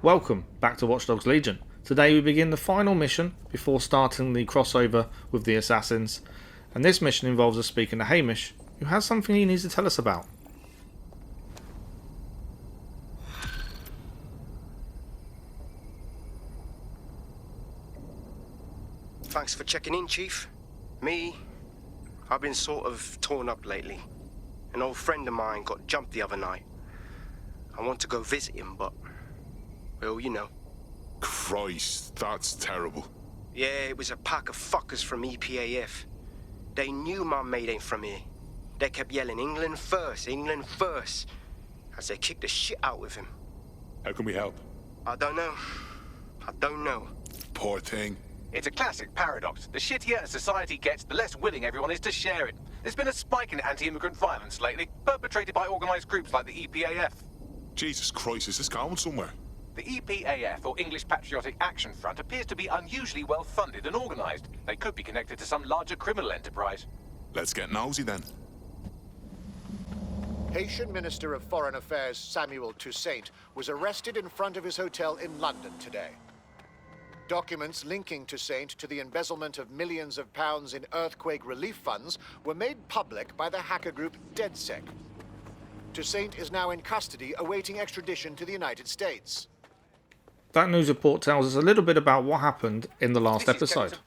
Welcome back to Watch Dogs Legion. Today we begin the final mission before starting the crossover with the assassins, and this mission involves us speaking to Hamish, who has something he needs to tell us about. Thanks for checking in, Chief. I've been sort of torn up lately. An old friend of mine got jumped the other night. I want to go visit him, but, well, you know. Christ, that's terrible. Yeah, it was a pack of fuckers from EPAF. They knew my mate ain't from here. They kept yelling, England first, as they kicked the shit out with him. How can we help? I don't know. Poor thing. It's a classic paradox. The shittier a society gets, the less willing everyone is to share it. There's been a spike in anti-immigrant violence lately, perpetrated by organised groups like the EPAF. Jesus Christ, is this going somewhere? The EPAF, or English Patriotic Action Front, appears to be unusually well funded and organised. They could be connected to some larger criminal enterprise. Let's get nosy then. Haitian Minister of Foreign Affairs Samuel Toussaint was arrested in front of his hotel in London today. Documents linking Toussaint to the embezzlement of millions of pounds in earthquake relief funds were made public by the hacker group DedSec. Toussaint is now in custody awaiting extradition to the United States. That news report tells us a little bit about what happened in the last episode.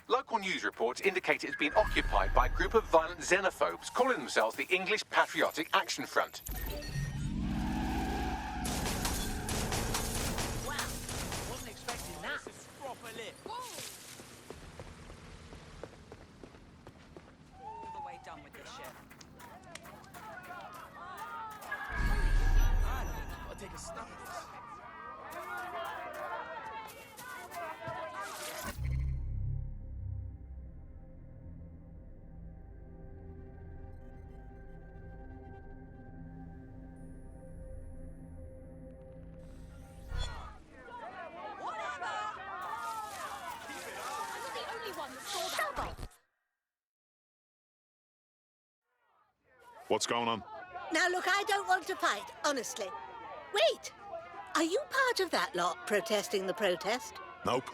Local news reports indicate it's been occupied by a group of violent xenophobes calling themselves the English Patriotic Action Front. What's going on? Now look, I don't want to fight, honestly. Wait! Are you part of that lot protesting the protest? Nope.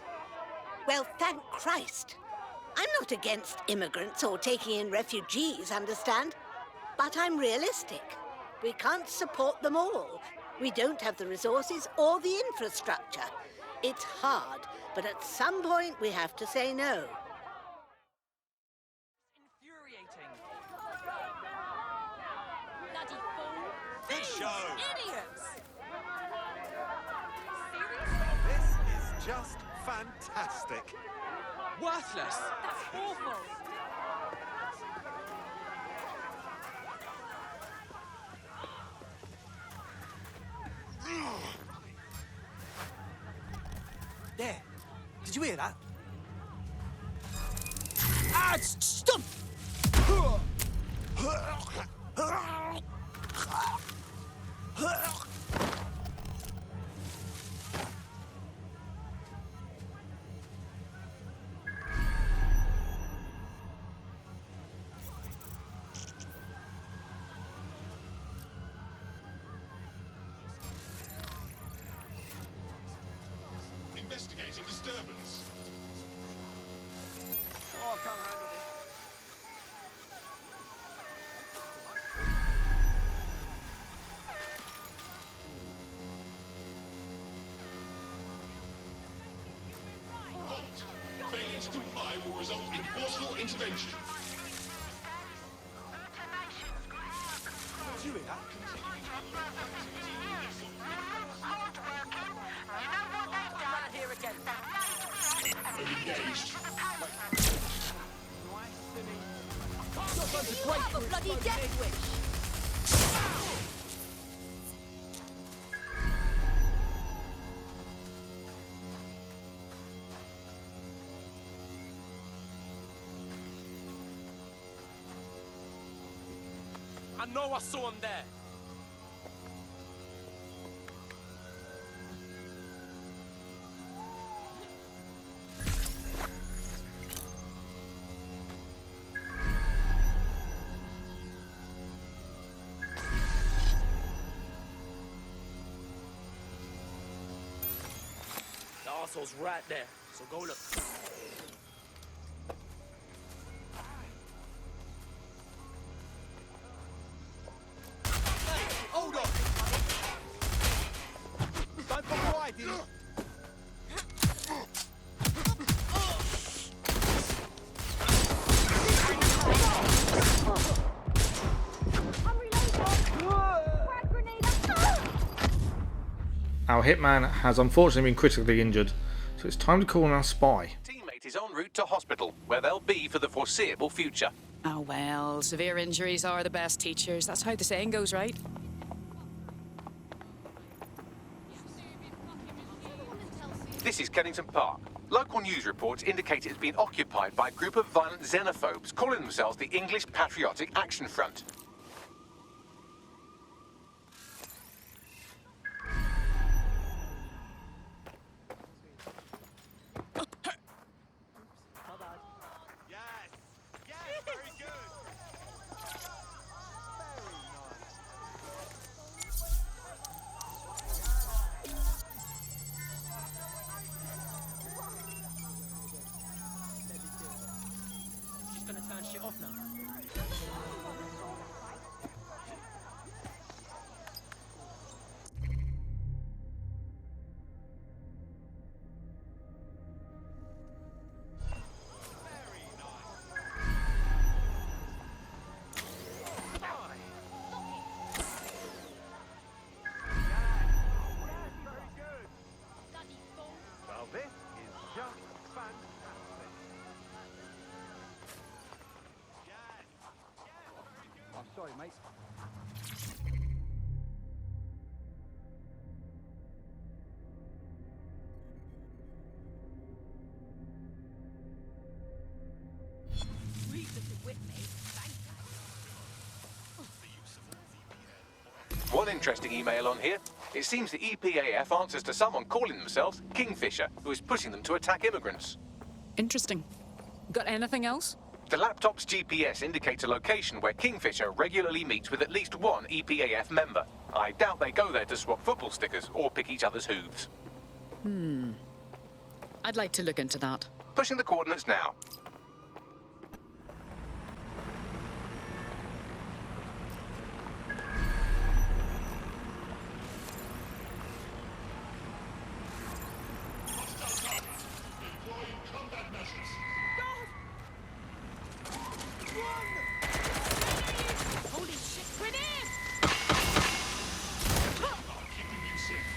Well, thank Christ. I'm not against immigrants or taking in refugees, understand? But I'm realistic. We can't support them all. We don't have the resources or the infrastructure. It's hard, but at some point we have to say no. Good show! Idiots! This is just fantastic. Worthless! That's awful! There. Did you hear that? Ah, stop! Investigating disturbance. Oh, I can't handle this. Failure to comply will result in forceful intervention. Did you hear that? Engaged. A bloody death wish! I know I saw him there. asshole's right there, so go look. Hey, hold on! Don't put wide in. Our hitman has unfortunately been critically injured, so it's time to call on our spy. Teammate is en route to hospital, where they'll be for the foreseeable future. Oh well, severe injuries are the best teachers. That's how the saying goes, right? This is Kennington Park. Local news reports indicate it's been occupied by a group of violent xenophobes calling themselves the English Patriotic Action Front. Just gonna turn shit off now. Well, this is just fantastic. I'm sorry, mate. One interesting email on here. It seems the EPAF answers to someone calling themselves Kingfisher, who is pushing them to attack immigrants. Interesting. Got anything else? The laptop's GPS indicates a location where Kingfisher regularly meets with at least one EPAF member. I doubt they go there to swap football stickers or pick each other's hooves. I'd like to look into that. Pushing the coordinates now. Employing combat measures. Holy shit, grenade! Are keeping you safe.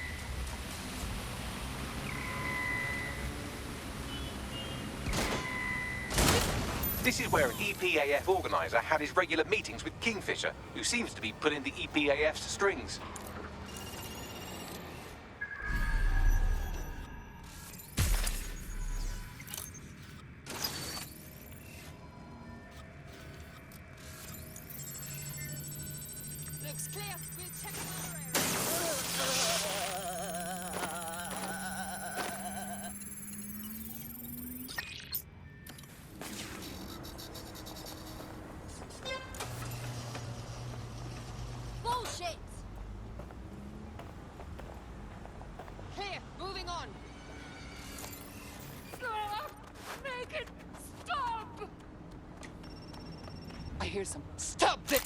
This is where an EPAF organizer had his regular meetings with Kingfisher, who seems to be pulling the EPAF's strings. Looks clear. We'll check another area. Bullshit! Clear. Moving on. Make it stop! I hear some. Stop it!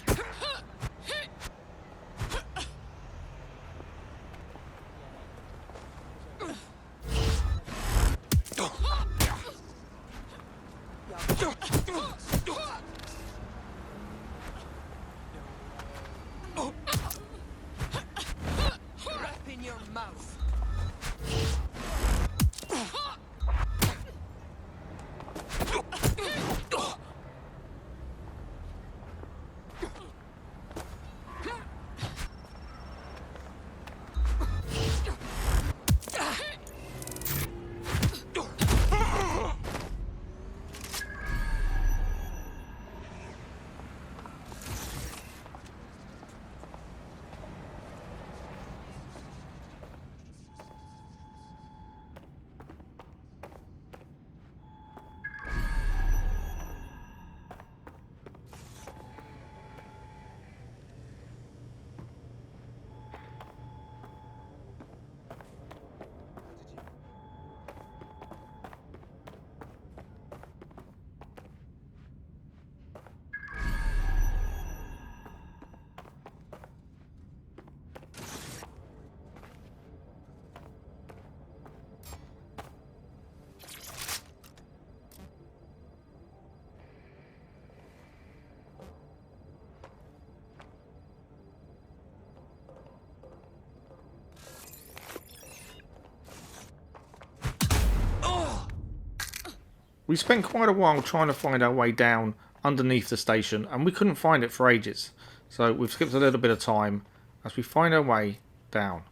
Rap in your mouth. We spent quite a while trying to find our way down underneath the station, and we couldn't find it for ages. So we've skipped a little bit of time as we find our way down.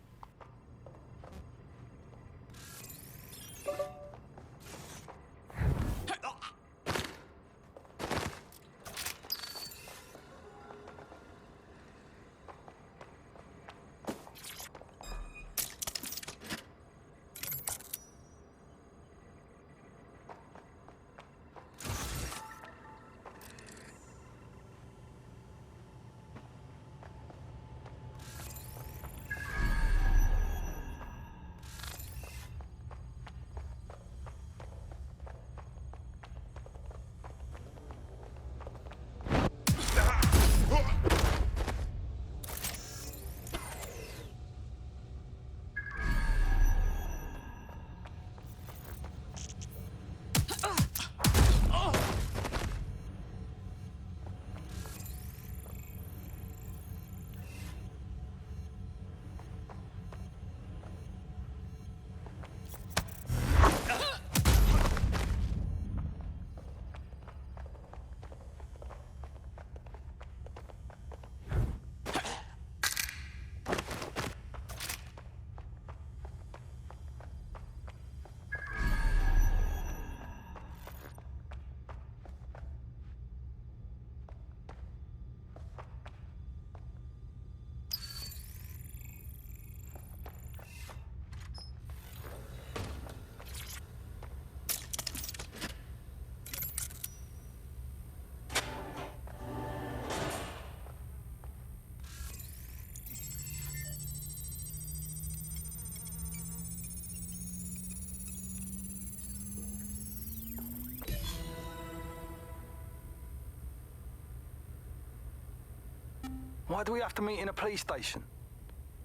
Why do we have to meet in a police station?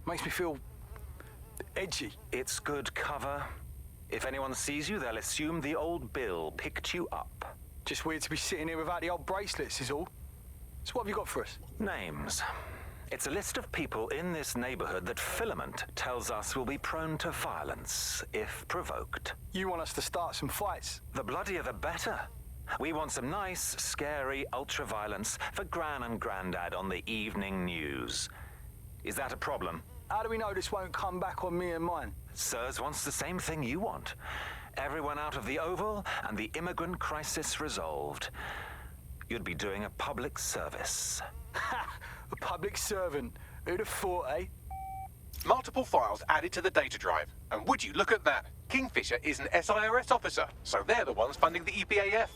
Makes me feel edgy. It's good cover. If anyone sees you, they'll assume the old Bill picked you up. Just weird to be sitting here without the old bracelets is all. So what have you got for us? Names. It's a list of people in this neighborhood that Filament tells us will be prone to violence if provoked. You want us to start some fights? The bloodier the better. We want some nice, scary ultra-violence for Gran and Grandad on the evening news. Is that a problem? How do we know this won't come back on me and mine? Sirs wants the same thing you want. Everyone out of the Oval and the immigrant crisis resolved. You'd be doing a public service. Ha! A public servant. Who'd have thought, eh? Multiple files added to the data drive. And would you look at that? Kingfisher is an SIRS officer, so they're the ones funding the EPAF.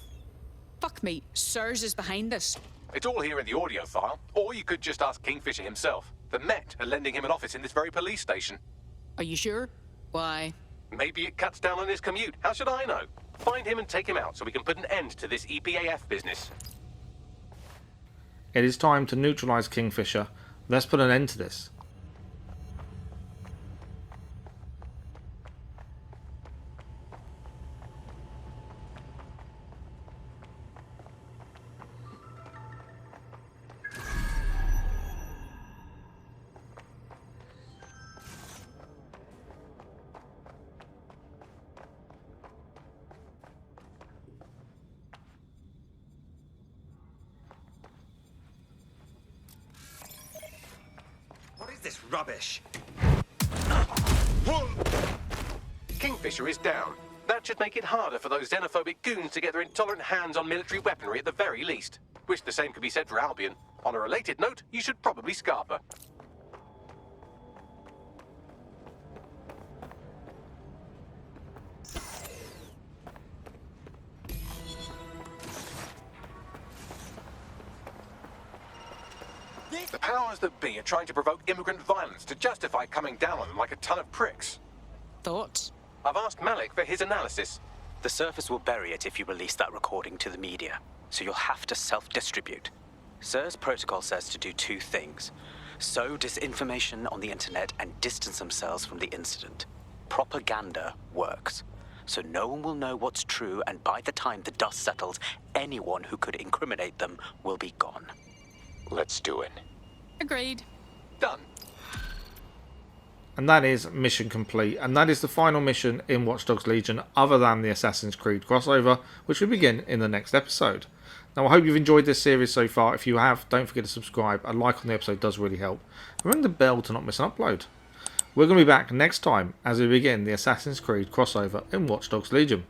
Fuck me, Sirs is behind this. It's all here in the audio file. Or you could just ask Kingfisher himself. The Met are lending him an office in this very police station. Are you sure? Why? Maybe it cuts down on his commute. How should I know? Find him and take him out so we can put an end to this EPAF business. It is time to neutralise Kingfisher. Let's put an end to this. This rubbish. Kingfisher is down. That should make it harder for those xenophobic goons to get their intolerant hands on military weaponry at the very least. Wish the same could be said for Albion. On a related note, you should probably scarp her. The powers that be are trying to provoke immigrant violence to justify coming down on them like a ton of pricks. Thoughts? I've asked Malik for his analysis. The Surface will bury it if you release that recording to the media, so you'll have to self-distribute. SIR's protocol says to do two things. Sow disinformation on the internet and distance themselves from the incident. Propaganda works. So no one will know what's true, and by the time the dust settles, anyone who could incriminate them will be gone. Let's do it. Agreed. Done. and that is mission complete, and that is the final mission in Watch Dogs Legion other than the Assassin's Creed crossover, which will begin in the next episode. Now I hope you've enjoyed this series so far. If you have, don't forget to subscribe. A like on the episode does really help. And ring the bell to not miss an upload. We're going to be back next time as we begin the Assassin's Creed crossover in Watch Dogs Legion.